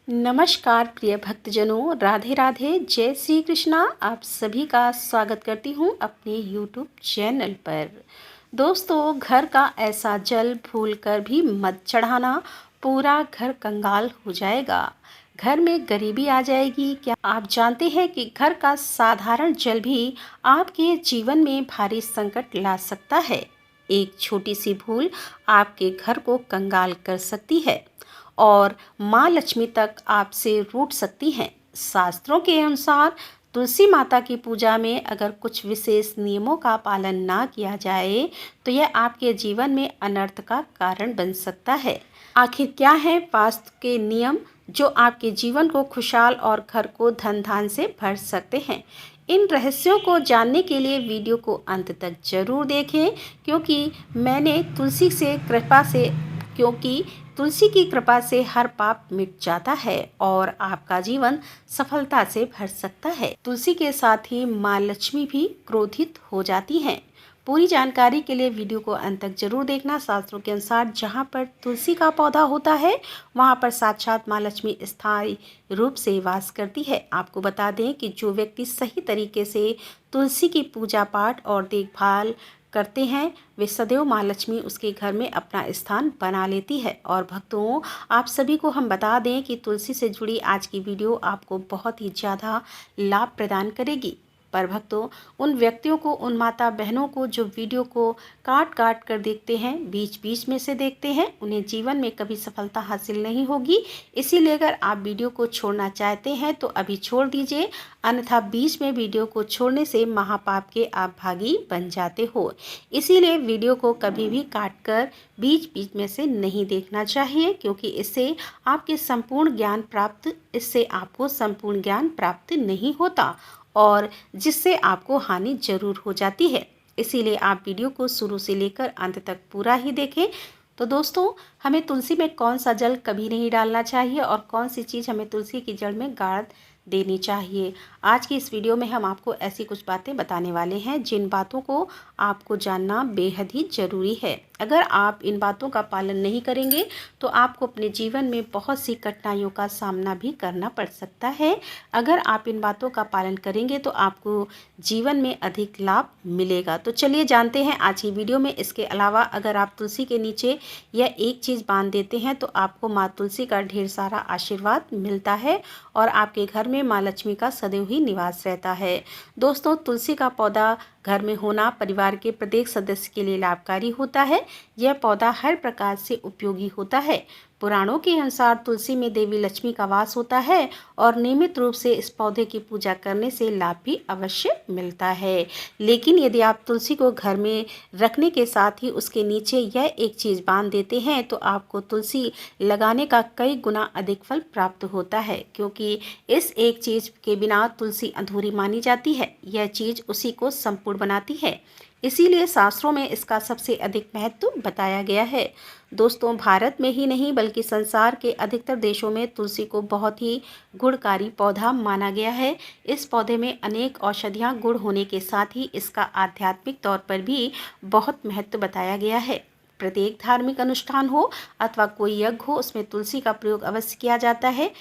नमस्कार प्रिय भक्तजनों, राधे राधे, जय श्री कृष्णा। आप सभी का स्वागत करती हूँ अपने यूट्यूब चैनल पर। दोस्तों, घर का ऐसा जल भूल कर भी मत चढ़ाना, पूरा घर कंगाल हो जाएगा, घर में गरीबी आ जाएगी। क्या आप जानते हैं कि घर का साधारण जल भी आपके जीवन में भारी संकट ला सकता है। एक छोटी सी भूल आपके घर को कंगाल कर सकती है और माँ लक्ष्मी तक आपसे रूठ सकती हैं। शास्त्रों के अनुसार तुलसी माता की पूजा में अगर कुछ विशेष नियमों का पालन ना किया जाए तो यह आपके जीवन में अनर्थ का कारण बन सकता है। आखिर क्या है वास्तु के नियम जो आपके जीवन को खुशहाल और घर को धन धान से भर सकते हैं? इन रहस्यों को जानने के लिए वीडियो को अंत तक जरूर देखें, क्योंकि तुलसी की कृपा से हर पाप मिट जाता है और आपका जीवन सफलता से भर सकता है। तुलसी के साथ ही माँ लक्ष्मी भी क्रोधित हो जाती हैं। पूरी जानकारी के लिए वीडियो को अंत तक जरूर देखना। शास्त्रों के अनुसार जहाँ पर तुलसी का पौधा होता है वहाँ पर साक्षात माँ लक्ष्मी स्थायी रूप से वास करती है। आपको बता दें कि जो व्यक्ति सही तरीके से तुलसी की पूजा पाठ और देखभाल करते हैं वे सदैव माँ लक्ष्मी उसके घर में अपना स्थान बना लेती है। और भक्तों, आप सभी को हम बता दें कि तुलसी से जुड़ी आज की वीडियो आपको बहुत ही ज़्यादा लाभ प्रदान करेगी। पर भक्तों, उन व्यक्तियों को, उन माता बहनों को जो वीडियो को काट काट कर देखते हैं, बीच बीच में से देखते हैं, उन्हें जीवन में कभी सफलता हासिल नहीं होगी। इसीलिए अगर आप वीडियो को छोड़ना चाहते हैं तो अभी छोड़ दीजिए, अन्यथा बीच में वीडियो को छोड़ने से महापाप के आप भागी बन जाते हो। इसीलिए वीडियो को कभी भी काट कर बीच बीच में से नहीं देखना चाहिए, क्योंकि इससे आपको संपूर्ण ज्ञान प्राप्त नहीं होता और जिससे आपको हानि जरूर हो जाती है। इसीलिए आप वीडियो को शुरू से लेकर अंत तक पूरा ही देखें। तो दोस्तों, हमें तुलसी में कौन सा जल कभी नहीं डालना चाहिए और कौन सी चीज़ हमें तुलसी की जड़ में गाड़ देनी चाहिए, आज की इस वीडियो में हम आपको ऐसी कुछ बातें बताने वाले हैं जिन बातों को आपको जानना बेहद ही ज़रूरी है। अगर आप इन बातों का पालन नहीं करेंगे तो आपको अपने जीवन में बहुत सी कठिनाइयों का सामना भी करना पड़ सकता है। अगर आप इन बातों का पालन करेंगे तो आपको जीवन में अधिक लाभ मिलेगा। तो चलिए जानते हैं आज की वीडियो में। इसके अलावा अगर आप तुलसी के नीचे यह एक चीज़ बांध देते हैं तो आपको माँ तुलसी का ढेर सारा आशीर्वाद मिलता है और आपके घर में माँ लक्ष्मी का सदैव ही निवास रहता है। दोस्तों, तुलसी का पौधा घर में होना परिवार के प्रत्येक सदस्य के लिए लाभकारी होता है। यह पौधा हर प्रकार से उपयोगी होता है। पुराणों के अनुसार तुलसी में देवी लक्ष्मी का वास होता है और नियमित रूप से इस पौधे की पूजा करने से लाभ भी अवश्य मिलता है। लेकिन यदि आप तुलसी को घर में रखने के साथ ही उसके नीचे यह एक चीज़ बांध देते हैं तो आपको तुलसी लगाने का कई गुना अधिक फल प्राप्त होता है, क्योंकि इस एक चीज़ के बिना तुलसी अधूरी मानी जाती है। यह चीज़ उसी को संपूर्ण बनाती है। इसीलिए शास्त्रों में इसका सबसे अधिक महत्व बताया गया है। दोस्तों, भारत में ही नहीं बल्कि संसार के अधिकतर देशों में तुलसी को बहुत ही गुणकारी पौधा माना गया है। इस पौधे में अनेक औषधियाँ गुण होने के साथ ही इसका आध्यात्मिक तौर पर भी बहुत महत्व बताया गया है। प्रत्येक धार्मिक अनुष्ठान हो अथवा कोई यज्ञ हो, उसमें तुलसी का प्रयोग अवश्य किया जाता है।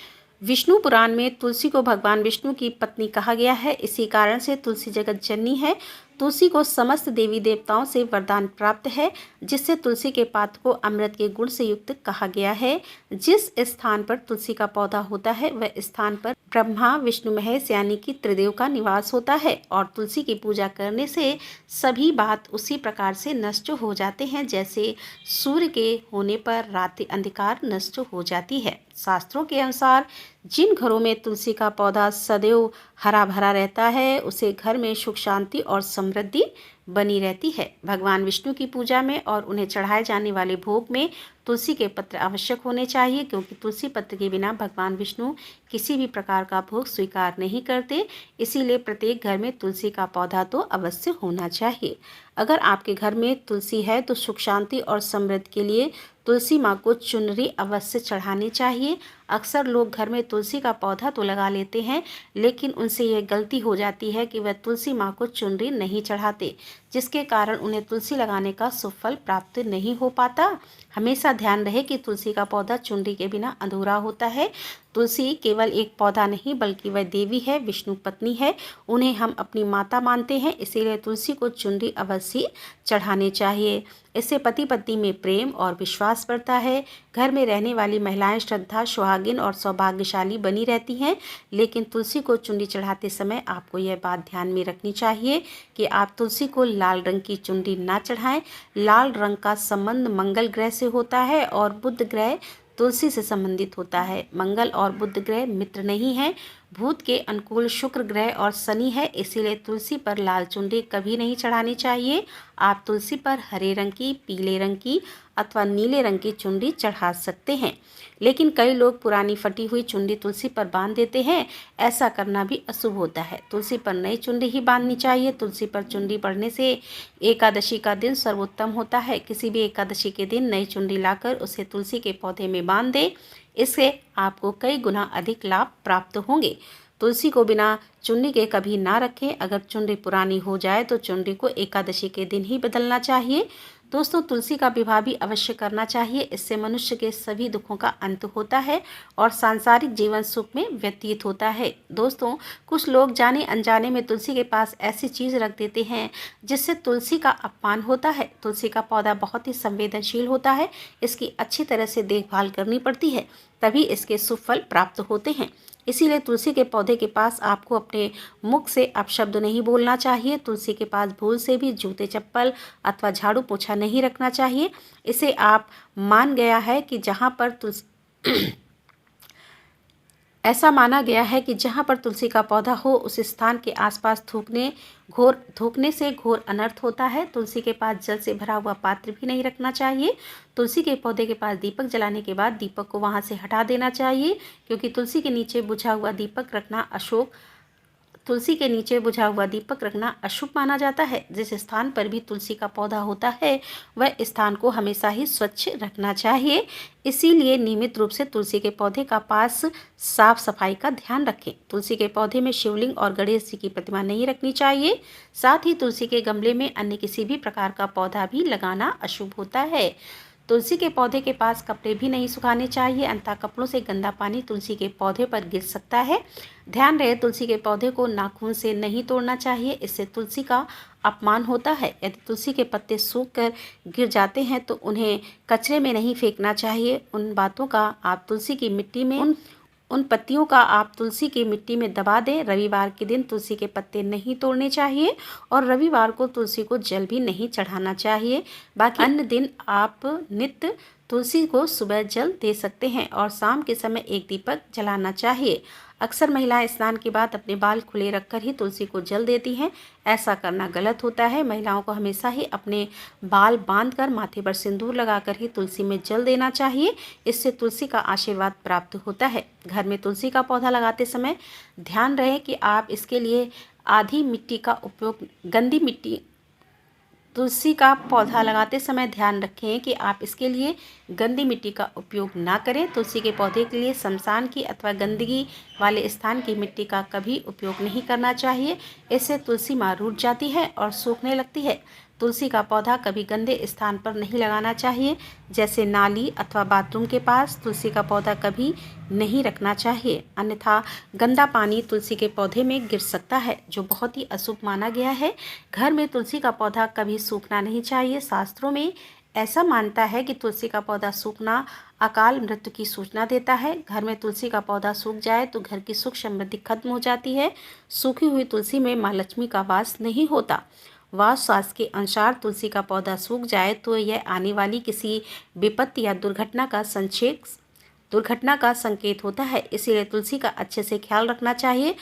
विष्णु पुराण में तुलसी को भगवान विष्णु की पत्नी कहा गया है। इसी कारण से तुलसी जगत जननी है। तुलसी को समस्त देवी देवताओं से वरदान प्राप्त है, जिससे तुलसी के पात्र को अमृत के गुण से युक्त कहा गया है। जिस स्थान पर तुलसी का पौधा होता है वह स्थान पर ब्रह्मा विष्णु महेश यानी कि त्रिदेव का निवास होता है और तुलसी की पूजा करने से सभी बात उसी प्रकार से नष्ट हो जाते हैं जैसे सूर्य के होने पर रात्रि अंधकार नष्ट हो जाती है। शास्त्रों के अनुसार जिन घरों में तुलसी का पौधा सदैव हरा भरा रहता है उसे घर में सुख शांति और समृद्धि बनी रहती है। भगवान विष्णु की पूजा में और उन्हें चढ़ाए जाने वाले भोग में तुलसी के पत्र आवश्यक होने चाहिए, क्योंकि तुलसी पत्र के बिना भगवान विष्णु किसी भी प्रकार का भोग स्वीकार नहीं करते। इसीलिए प्रत्येक घर में तुलसी का पौधा तो अवश्य होना चाहिए। अगर आपके घर में तुलसी है तो सुख शांति और समृद्धि के लिए तुलसी माँ को चुनरी अवश्य चढ़ानी चाहिए। अक्सर लोग घर में तुलसी का पौधा तो लगा लेते हैं, लेकिन उनसे यह गलती हो जाती है कि वह तुलसी माँ को चुनरी नहीं चढ़ाते, जिसके कारण उन्हें तुलसी लगाने का शुभ फल प्राप्त नहीं हो पाता। हमेशा ध्यान रहे कि तुलसी का पौधा चुनरी के बिना अधूरा होता है। तुलसी केवल एक पौधा नहीं बल्कि वह देवी है, विष्णु पत्नी है। उन्हें हम अपनी माता मानते हैं, इसीलिए तुलसी को चुनरी अवश्य चढ़ानी चाहिए। इससे पति पत्नी में प्रेम और विश्वास बढ़ता है। घर में रहने वाली महिलाएं श्रद्धा, सुहागिन और सौभाग्यशाली बनी रहती हैं। लेकिन तुलसी को चुनरी चढ़ाते समय आपको यह बात ध्यान में रखनी चाहिए कि आप तुलसी को लाल रंग की चुनरी ना चढ़ाएं। लाल रंग का संबंध मंगल ग्रह से होता है और बुध ग्रह तुलसी से संबंधित होता है। मंगल और बुध ग्रह मित्र नहीं हैं। भूत के अनुकूल शुक्र ग्रह और शनि है, इसीलिए तुलसी पर लाल चुनरी कभी नहीं चढ़ानी चाहिए। आप तुलसी पर हरे रंग की, पीले रंग की अथवा नीले रंग की चुनरी चढ़ा सकते हैं। लेकिन कई लोग पुरानी फटी हुई चुनरी तुलसी पर बांध देते हैं। ऐसा करना भी अशुभ होता है। तुलसी पर नई चुनरी ही बांधनी चाहिए। तुलसी पर चुनरी पड़ने से एकादशी का दिन सर्वोत्तम होता है। किसी भी एकादशी के दिन नई चुनरी लाकर उसे तुलसी के पौधे में बांध दें। इससे आपको कई गुना अधिक लाभ प्राप्त होंगे। तुलसी को बिना चुन्नी के कभी ना रखें। अगर चुनरी पुरानी हो जाए तो चुनरी को एकादशी के दिन ही बदलना चाहिए। दोस्तों, तुलसी का विवाह भी अवश्य करना चाहिए। इससे मनुष्य के सभी दुखों का अंत होता है और सांसारिक जीवन सुख में व्यतीत होता है। दोस्तों, कुछ लोग जाने अनजाने में तुलसी के पास ऐसी चीज़ रख देते हैं जिससे तुलसी का अपमान होता है। तुलसी का पौधा बहुत ही संवेदनशील होता है। इसकी अच्छी तरह से देखभाल करनी पड़ती है, तभी इसके शुभ फल प्राप्त होते हैं। इसीलिए तुलसी के पौधे के पास आपको अपने मुख से अपशब्द नहीं बोलना चाहिए। तुलसी के पास भूल से भी जूते चप्पल अथवा झाड़ू पोछा नहीं रखना चाहिए। इसे आप मान गया है कि जहाँ पर ऐसा माना गया है कि जहाँ पर तुलसी का पौधा हो उस स्थान के आसपास थूकने से घोर अनर्थ होता है। तुलसी के पास जल से भरा हुआ पात्र भी नहीं रखना चाहिए। तुलसी के पौधे के पास दीपक जलाने के बाद दीपक को वहाँ से हटा देना चाहिए, क्योंकि तुलसी के नीचे बुझा हुआ दीपक रखना अशुभ माना जाता है। जिस स्थान पर भी तुलसी का पौधा होता है वह स्थान को हमेशा ही स्वच्छ रखना चाहिए। इसीलिए नियमित रूप से तुलसी के पौधे का पास साफ सफाई का ध्यान रखें। तुलसी के पौधे में शिवलिंग और गणेश जी की प्रतिमा नहीं रखनी चाहिए। साथ ही तुलसी के गमले में अन्य किसी भी प्रकार का पौधा भी लगाना अशुभ होता है। तुलसी के पौधे के पास कपड़े भी नहीं सुखाने चाहिए, अन्यथा कपड़ों से गंदा पानी तुलसी के पौधे पर गिर सकता है। ध्यान रहे, तुलसी के पौधे को नाखून से नहीं तोड़ना चाहिए, इससे तुलसी का अपमान होता है। यदि तुलसी के पत्ते सूख कर गिर जाते हैं तो उन्हें कचरे में नहीं फेंकना चाहिए। उन पत्तियों का आप तुलसी की मिट्टी में दबा दें। रविवार के दिन तुलसी के पत्ते नहीं तोड़ने चाहिए और रविवार को तुलसी को जल भी नहीं चढ़ाना चाहिए। बाकी अन्य दिन आप नित्य तुलसी को सुबह जल दे सकते हैं और शाम के समय एक दीपक जलाना चाहिए। अक्सर महिलाएं स्नान के बाद अपने बाल खुले रखकर ही तुलसी को जल देती हैं। ऐसा करना गलत होता है। महिलाओं को हमेशा ही अपने बाल बांधकर माथे पर सिंदूर लगाकर ही तुलसी में जल देना चाहिए। इससे तुलसी का आशीर्वाद प्राप्त होता है। घर में तुलसी का पौधा लगाते समय ध्यान रहे कि आप इसके लिए तुलसी का पौधा लगाते समय ध्यान रखें कि आप इसके लिए गंदी मिट्टी का उपयोग ना करें। तुलसी के पौधे के लिए शमशान की अथवा गंदगी वाले स्थान की मिट्टी का कभी उपयोग नहीं करना चाहिए। इससे तुलसी माँ रूठ जाती है और सूखने लगती है। तुलसी का पौधा कभी गंदे स्थान पर नहीं लगाना चाहिए, जैसे नाली अथवा बाथरूम के पास तुलसी का पौधा कभी नहीं रखना चाहिए, अन्यथा गंदा पानी तुलसी के पौधे में गिर सकता है, जो बहुत ही अशुभ माना गया है। घर में तुलसी का पौधा कभी सूखना नहीं चाहिए। शास्त्रों में ऐसा मानता है कि तुलसी का पौधा सूखना अकाल मृत्यु की सूचना देता है। घर में तुलसी का पौधा सूख जाए तो घर की सुख समृद्धि खत्म हो जाती है। सूखी हुई तुलसी में माँ लक्ष्मी का वास नहीं होता। वास्तु शास्त्र के अनुसार तुलसी का पौधा सूख जाए तो यह आने वाली किसी विपत्ति या दुर्घटना का संकेत होता है। इसलिए तुलसी का अच्छे से ख्याल रखना चाहिए।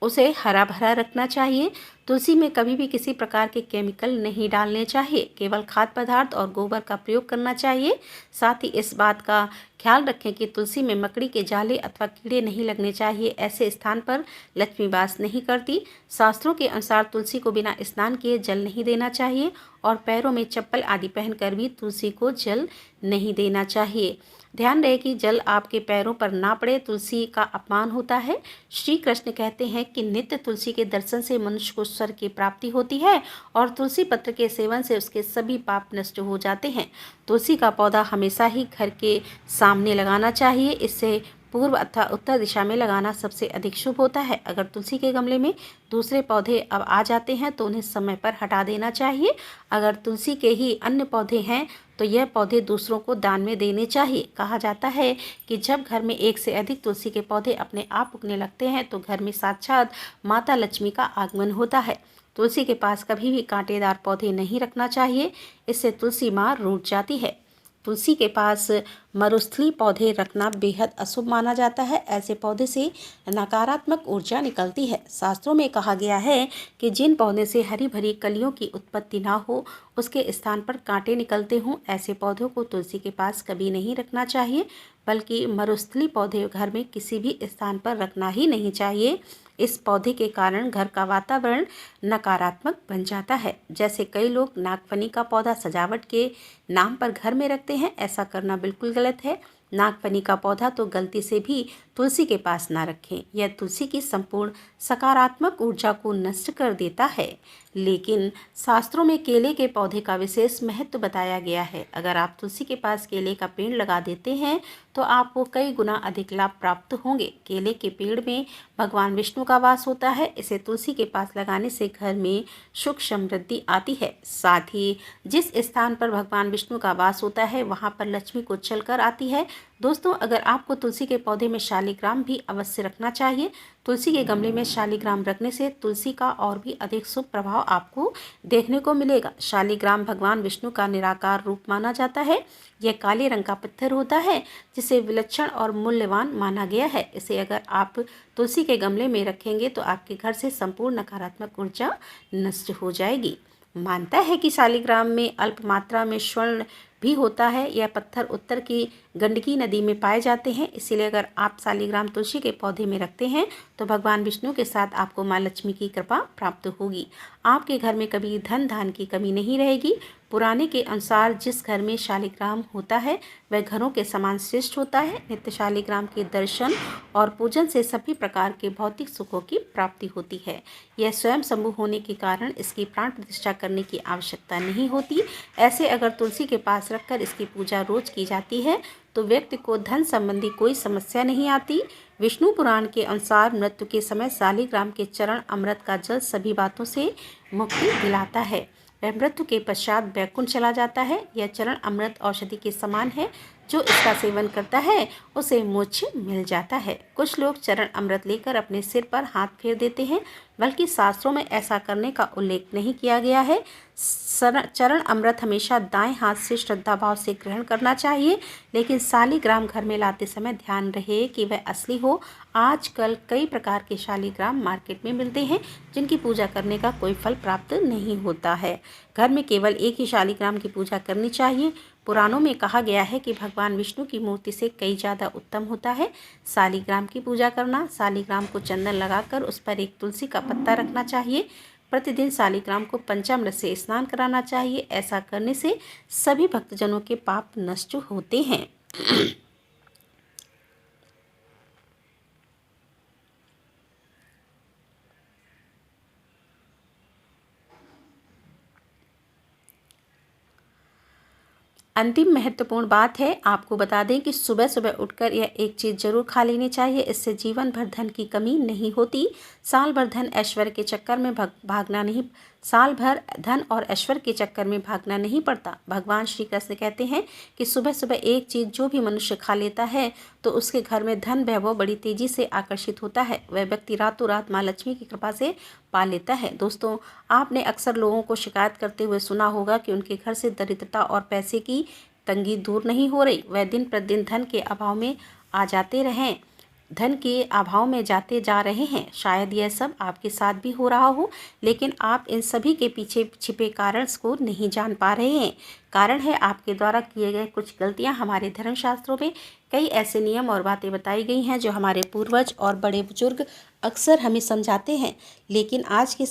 उसे हरा भरा रखना चाहिए। तुलसी में कभी भी किसी प्रकार के केमिकल नहीं डालने चाहिए, केवल खाद्य पदार्थ और गोबर का प्रयोग करना चाहिए। साथ ही इस बात का ख्याल रखें कि तुलसी में मकड़ी के जाले अथवा कीड़े नहीं लगने चाहिए। ऐसे स्थान पर लक्ष्मी वास नहीं करती। शास्त्रों के अनुसार तुलसी को बिना स्नान किए जल नहीं देना चाहिए और पैरों में चप्पल आदि पहनकर भी तुलसी को जल नहीं देना चाहिए। ध्यान रहे कि जल आपके पैरों पर ना पड़े, तुलसी का अपमान होता है। श्री कृष्ण कहते हैं कि नित्य तुलसी के दर्शन से मनुष्य को स्वर्ग की प्राप्ति होती है और तुलसी पत्र के सेवन से उसके सभी पाप नष्ट हो जाते हैं। तुलसी का पौधा हमेशा ही घर के सामने लगाना चाहिए। इससे पूर्व अथवा उत्तर दिशा में लगाना सबसे अधिक शुभ होता है। अगर तुलसी के गमले में दूसरे पौधे अब आ जाते हैं तो उन्हें समय पर हटा देना चाहिए। अगर तुलसी के ही अन्य पौधे हैं तो यह पौधे दूसरों को दान में देने चाहिए। कहा जाता है कि जब घर में एक से अधिक तुलसी के पौधे अपने आप उगने लगते हैं तो घर में साक्षात माता लक्ष्मी का आगमन होता है। तुलसी के पास कभी भी कांटेदार पौधे नहीं रखना चाहिए, इससे तुलसी माँ रूठ जाती है। तुलसी के पास मरुस्थली पौधे रखना बेहद अशुभ माना जाता है। ऐसे पौधे से नकारात्मक ऊर्जा निकलती है। शास्त्रों में कहा गया है कि जिन पौधे से हरी भरी कलियों की उत्पत्ति ना हो, उसके स्थान पर कांटे निकलते हों, ऐसे पौधों को तुलसी के पास कभी नहीं रखना चाहिए, बल्कि मरुस्थली पौधे घर में किसी भी स्थान पर रखना ही नहीं चाहिए। इस पौधे के कारण घर का वातावरण नकारात्मक बन जाता है। जैसे कई लोग नागफनी का पौधा सजावट के नाम पर घर में रखते हैं, ऐसा करना बिल्कुल गलत है। नागफनी का पौधा तो गलती से भी तुलसी के पास ना रखें। यह तुलसी की संपूर्ण सकारात्मक ऊर्जा को नष्ट कर देता है। लेकिन शास्त्रों में केले के पौधे का विशेष महत्व बताया गया है। अगर आप तुलसी के पास केले का पेड़ लगा देते हैं तो आपको कई गुना अधिक लाभ प्राप्त होंगे। केले के पेड़ में भगवान विष्णु का वास होता है। इसे तुलसी के पास लगाने से घर में सुख समृद्धि आती है। साथ ही जिस स्थान पर भगवान विष्णु का वास होता है वहाँ पर लक्ष्मी को चलकर आती है। दोस्तों, अगर आपको तुलसी के पौधे में शालिग्राम भी अवश्य रखना चाहिए। तुलसी के गमले में शालिग्राम रखने से तुलसी का और भी अधिक शुभ प्रभाव आपको देखने को मिलेगा। शालिग्राम भगवान विष्णु का निराकार रूप माना जाता है। यह काले रंग का पत्थर होता है जिसे विलक्षण और मूल्यवान माना गया है। इसे अगर आप तुलसी के गमले में रखेंगे तो आपके घर से संपूर्ण नकारात्मक ऊर्जा नष्ट हो जाएगी। मानता है कि शालिग्राम में अल्प मात्रा में स्वर्ण भी होता है। यह पत्थर उत्तर की गंडकी नदी में पाए जाते हैं। इसीलिए अगर आप शालिग्राम तुलसी के पौधे में रखते हैं तो भगवान विष्णु के साथ आपको माँ लक्ष्मी की कृपा प्राप्त होगी। आपके घर में कभी धन धान की कमी नहीं रहेगी। पुराने के अनुसार जिस घर में शालिग्राम होता है वह घरों के समान श्रेष्ठ होता है। नित्य शालिग्राम के दर्शन और पूजन से सभी प्रकार के भौतिक सुखों की प्राप्ति होती है। यह स्वयं शंभु होने के कारण इसकी प्राण प्रतिष्ठा करने की आवश्यकता नहीं होती। ऐसे अगर तुलसी के पास रखकर इसकी पूजा रोज की जाती है तो व्यक्ति को धन संबंधी कोई समस्या नहीं आती। विष्णु पुराण के अनुसार मृत्यु के समय शालिग्राम के चरण अमृत का जल सभी बातों से मुक्ति दिलाता है। वह मृत्यु के पश्चात वैकुंठ चला जाता है। यह चरण अमृत औषधि के समान है। जो इसका सेवन करता है उसे मोक्ष मिल जाता है। कुछ लोग चरण अमृत लेकर अपने सिर पर हाथ फेर देते हैं, बल्कि शास्त्रों में ऐसा करने का उल्लेख नहीं किया गया है। चरण अमृत हमेशा दाएं हाथ से श्रद्धा भाव से ग्रहण करना चाहिए। लेकिन शालिग्राम घर में लाते समय ध्यान रहे कि वह असली हो। आजकल कई प्रकार के शालिग्राम मार्केट में मिलते हैं जिनकी पूजा करने का कोई फल प्राप्त नहीं होता है। घर में केवल एक ही शालिग्राम की पूजा करनी चाहिए। पुराणों में कहा गया है कि भगवान विष्णु की मूर्ति से कई ज़्यादा उत्तम होता है शालिग्राम की पूजा करना। शालिग्राम को चंदन लगाकर उस पर एक तुलसी का पत्ता रखना चाहिए। प्रतिदिन शालिग्राम को पंचामृत से स्नान कराना चाहिए। ऐसा करने से सभी भक्तजनों के पाप नष्ट होते हैं। अंतिम महत्वपूर्ण बात है, आपको बता दें कि सुबह सुबह उठकर यह एक चीज़ जरूर खा लेनी चाहिए। इससे जीवन भर धन की कमी नहीं होती। साल भर धन ऐश्वर्य के चक्कर में भागना नहीं साल भर धन और ऐश्वर्य के चक्कर में भागना नहीं पड़ता। भगवान श्री कृष्ण कहते हैं कि सुबह सुबह एक चीज़ जो भी मनुष्य खा लेता है तो उसके घर में धन वैभव बड़ी तेजी से आकर्षित होता है। वह व्यक्ति रातों रात माँ लक्ष्मी की कृपा से पा लेता है। दोस्तों, आपने अक्सर लोगों को शिकायत करते हुए सुना होगा कि उनके घर से दरिद्रता और पैसे की तंगी दूर नहीं हो रही। वह दिन प्रतिदिन धन के अभाव में आ जाते रहें। धन के अभाव में जाते जा रहे हैं। शायद यह सब आपके साथ भी हो रहा हो, लेकिन आप इन सभी के पीछे छिपे कारण को नहीं जान पा रहे हैं। कारण है आपके द्वारा किए गए कुछ गलतियां। हमारे धर्मशास्त्रों में कई ऐसे नियम और बातें बताई गई हैं जो हमारे पूर्वज और बड़े बुजुर्ग अक्सर हमें समझाते हैं, लेकिन आज के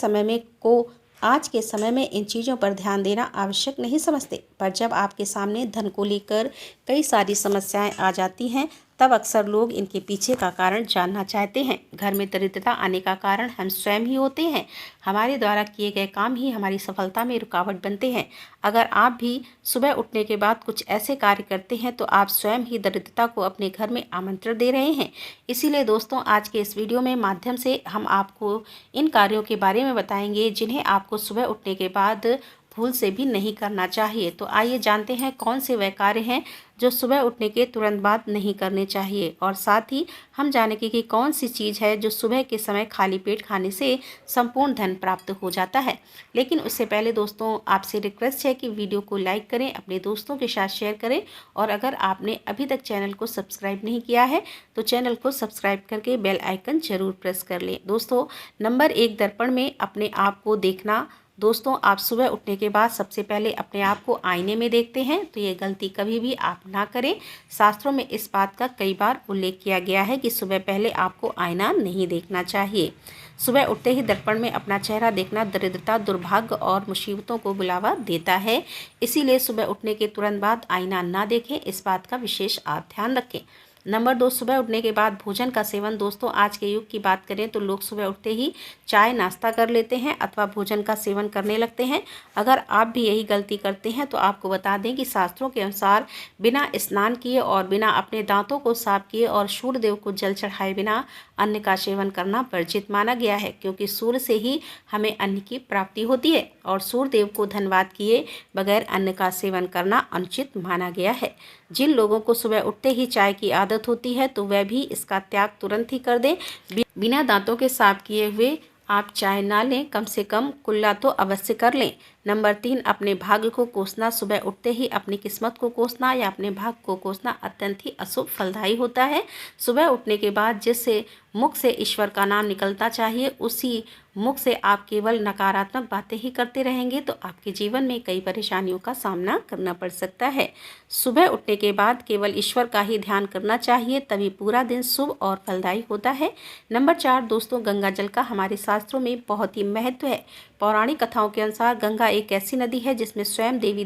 समय में इन चीज़ों पर ध्यान देना आवश्यक नहीं समझते। पर जब आपके सामने धन को लेकर कई सारी समस्याएं आ जाती हैं, तब अक्सर लोग इनके पीछे का कारण जानना चाहते हैं। घर में दरिद्रता आने का कारण हम स्वयं ही होते हैं। हमारे द्वारा किए गए काम ही हमारी सफलता में रुकावट बनते हैं। अगर आप भी सुबह उठने के बाद कुछ ऐसे कार्य करते हैं तो आप स्वयं ही दरिद्रता को अपने घर में आमंत्रण दे रहे हैं। इसीलिए दोस्तों, आज के इस वीडियो में माध्यम से हम आपको इन कार्यों के बारे में बताएंगे जिन्हें आपको सुबह उठने के बाद भूल से भी नहीं करना चाहिए। तो आइए जानते हैं कौन से वह कार्य हैं जो सुबह उठने के तुरंत बाद नहीं करने चाहिए, और साथ ही हम जानेंगे कि कौन सी चीज़ है जो सुबह के समय खाली पेट खाने से संपूर्ण धन प्राप्त हो जाता है। लेकिन उससे पहले दोस्तों, आपसे रिक्वेस्ट है कि वीडियो को लाइक करें, अपने दोस्तों के साथ शेयर करें, और अगर आपने अभी तक चैनल को सब्सक्राइब नहीं किया है तो चैनल को सब्सक्राइब करके बेल आइकन जरूर प्रेस कर लें। दोस्तों, नंबर 1, दर्पण में अपने आप को देखना। दोस्तों, आप सुबह उठने के बाद सबसे पहले अपने आप को आईने में देखते हैं, तो ये गलती कभी भी आप ना करें। शास्त्रों में इस बात का कई बार उल्लेख किया गया है कि सुबह पहले आपको आईना नहीं देखना चाहिए। सुबह उठते ही दर्पण में अपना चेहरा देखना दरिद्रता, दुर्भाग्य और मुसीबतों को बुलावा देता है। इसीलिए सुबह उठने के तुरंत बाद आईना ना देखें, इस बात का विशेष आप ध्यान रखें। नंबर 2, सुबह उठने के बाद भोजन का सेवन। दोस्तों, आज के युग की बात करें तो लोग सुबह उठते ही चाय नाश्ता कर लेते हैं अथवा भोजन का सेवन करने लगते हैं। अगर आप भी यही गलती करते हैं तो आपको बता दें कि शास्त्रों के अनुसार बिना स्नान किए और बिना अपने दांतों को साफ किए और सूर्य देव को जल चढ़ाए बिना अन्न का सेवन करना वर्जित माना गया है, क्योंकि सूर्य से ही हमें अन्न की प्राप्ति होती है और सूर्य देव को धन्यवाद किए बगैर अन्न का सेवन करना अनुचित माना गया है। जिन लोगों को सुबह उठते ही चाय की आदत होती है तो वह भी इसका त्याग तुरंत ही कर दें। बिना दांतों के साफ किए हुए आप चाय ना लें, कम से कम कुल्ला तो अवश्य कर लें। नंबर 3, अपने भाग्य को कोसना। सुबह उठते ही अपनी किस्मत को कोसना या अपने भाग्य को कोसना अत्यंत ही अशुभ फलदायी होता है। सुबह उठने के बाद जिससे मुख से ईश्वर का नाम निकलता चाहिए, उसी मुख से आप केवल नकारात्मक बातें ही करते रहेंगे तो आपके जीवन में कई परेशानियों का सामना करना पड़ सकता है। सुबह उठने के बाद केवल ईश्वर का ही ध्यान करना चाहिए, तभी पूरा दिन शुभ और फलदायी होता है। नंबर 4, दोस्तों, गंगा जल का हमारे शास्त्रों में बहुत ही महत्व है। पौराणिक कथाओं के अनुसार गंगा एक ऐसी नदी है जिसमें स्वयं देवी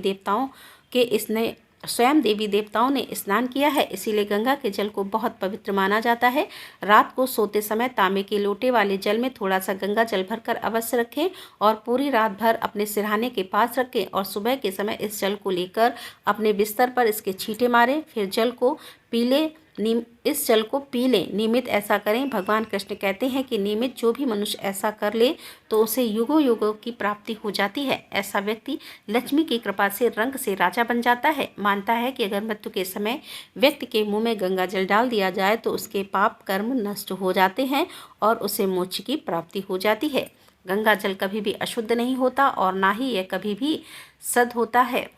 देवताओं ने स्नान किया है। इसीलिए गंगा के जल को बहुत पवित्र माना जाता है। रात को सोते समय तांबे के लोटे वाले जल में थोड़ा सा गंगा जल भरकर अवश्य रखें और पूरी रात भर अपने सिरहाने के पास रखें, और सुबह के समय इस जल को लेकर अपने बिस्तर पर इसके छींटे मारें, फिर इस जल को पी लें। नियमित ऐसा करें। भगवान कृष्ण कहते हैं कि नियमित जो भी मनुष्य ऐसा कर ले तो उसे युगों युगों की प्राप्ति हो जाती है। ऐसा व्यक्ति लक्ष्मी की कृपा से रंग से राजा बन जाता है। मानता है कि अगर मृत्यु के समय व्यक्ति के मुंह में गंगा जल डाल दिया जाए तो उसके पाप कर्म नष्ट हो जाते हैं और उसे मोक्ष की प्राप्ति हो जाती है। गंगा जल कभी भी अशुद्ध नहीं होता और ना ही यह कभी भी शुद्ध होता है।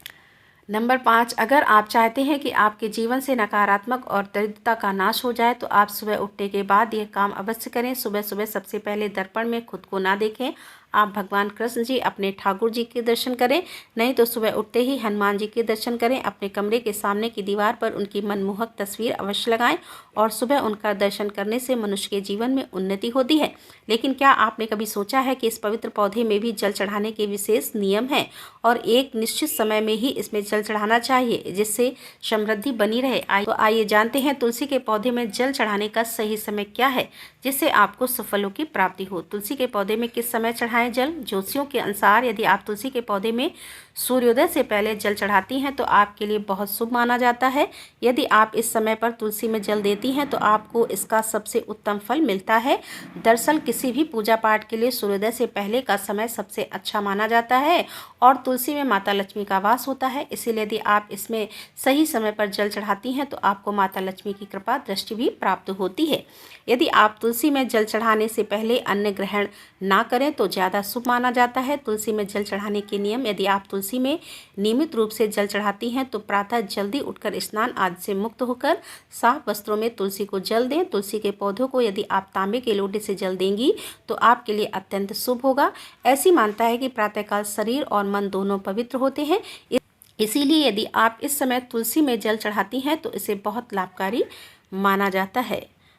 नंबर 5, अगर आप चाहते हैं कि आपके जीवन से नकारात्मक और दरिद्रता का नाश हो जाए तो आप सुबह उठने के बाद यह काम अवश्य करें। सुबह सुबह सबसे पहले दर्पण में खुद को ना देखें। आप भगवान कृष्ण जी, अपने ठाकुर जी के दर्शन करें, नहीं तो सुबह उठते ही हनुमान जी के दर्शन करें। अपने कमरे के सामने की दीवार पर उनकी मनमोहक तस्वीर अवश्य लगाएं और सुबह उनका दर्शन करने से मनुष्य के जीवन में उन्नति होती है। लेकिन क्या आपने कभी सोचा है कि इस पवित्र पौधे में भी जल चढ़ाने के विशेष नियम हैं और एक निश्चित समय में ही इसमें जल चढ़ाना चाहिए जिससे समृद्धि बनी रहे। तो आइए जानते हैं तुलसी के पौधे में जल चढ़ाने का सही समय क्या है जिससे आपको सफलों की प्राप्ति हो। तुलसी के पौधे में किस समय चढ़ाएं जल? ज्योतिषियों के अनुसार यदि आप तुलसी के पौधे में सूर्योदय से पहले जल चढ़ाती हैं तो आपके लिए बहुत शुभ माना जाता है। यदि आप इस समय पर तुलसी में जल देती हैं तो आपको इसका सबसे उत्तम फल मिलता है। दरअसल किसी भी पूजा पाठ के लिए सूर्योदय से पहले का समय सबसे अच्छा माना जाता है और तुलसी में माता लक्ष्मी का वास होता है। इसीलिए यदि आप इसमें सही समय पर जल चढ़ाती हैं तो आपको माता लक्ष्मी की कृपा दृष्टि भी प्राप्त होती है। यदि आप तुलसी में जल चढ़ाने से पहले अन्न ग्रहण ना करें तो ज़्यादा ज़्यादा शुभ माना जाता है। तुलसी में जल चढ़ाने के नियम। यदि आप तुलसी में नियमित रूप से जल चढ़ाती हैं तो प्रातः जल्दी उठकर स्नान आदि से मुक्त होकर साफ वस्त्रों में तुलसी को जल दें। तुलसी के पौधों को यदि आप तांबे के लोटे से जल देंगी तो आपके लिए अत्यंत शुभ होगा। ऐसी मानता है कि प्रातःकाल शरीर और मन दोनों पवित्र होते हैं, इसीलिए यदि आप इस समय तुलसी में जल चढ़ाती हैं तो इसे बहुत लाभकारी माना जाता है।